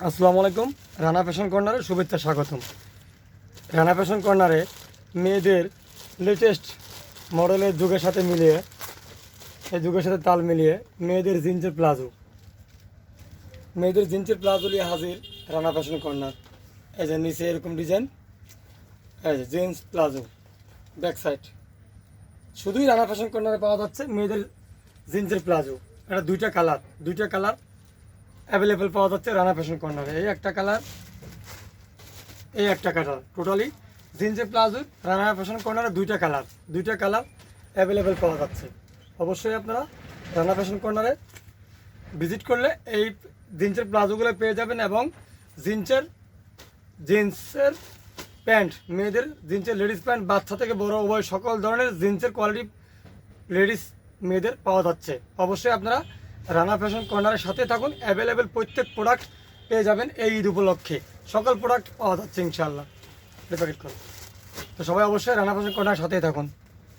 আসসালামু আলাইকুম। রানা ফ্যাশন কর্নারে শুভেচ্ছা স্বাগতম। রানা ফ্যাশন কর্নারে মেয়েদের লেটেস্ট মডেলের যুগের সাথে মিলিয়ে, এই যুগের সাথে তাল মিলিয়ে মেয়েদের জিন্সের প্লাজো নিয়ে হাজির রানা ফ্যাশন কর্নার। এই যে নিচে এরকম ডিজাইন, এই যে জিন্স প্লাজো ব্যাক সাইড। শুধুই রানা ফ্যাশন কর্নারে পাওয়া যাচ্ছে মেয়েদের জিন্সের প্লাজো। এটা দুইটা কালার অ্যাভেলেবেল পাওয়া যাচ্ছে রানা ফ্যাশন কর্নারে। এই একটা কালার, এই একটা কালার, টোটালি জিন্সের প্লাজো রানা ফ্যাশন কর্নারে দুইটা কালার অ্যাভেলেবেল পাওয়া যাচ্ছে। অবশ্যই আপনারা রানা ফ্যাশন কর্নারে ভিজিট করলে এই জিন্সের প্লাজোগুলো পেয়ে যাবেন এবং জিন্সের প্যান্ট, মেয়েদের জিন্সের লেডিস প্যান্ট, বাচ্চা থেকে বড় উভয় সকল ধরনের জিন্সের কোয়ালিটি লেডিস মেয়েদের পাওয়া যাচ্ছে। অবশ্যই আপনারা রানা ফ্যাশন কর্নারের সাথে থাকুন। অ্যাভেলেবেল প্রত্যেক প্রোডাক্ট পেয়ে যাবেন এই ঈদ উপলক্ষে। সকল প্রোডাক্ট পাওয়া যাচ্ছে ইনশাআল্লাহ। প্যাকেট করুন। তো সবাই অবশ্যই রানা ফ্যাশন কর্নারের সাথেই থাকুন।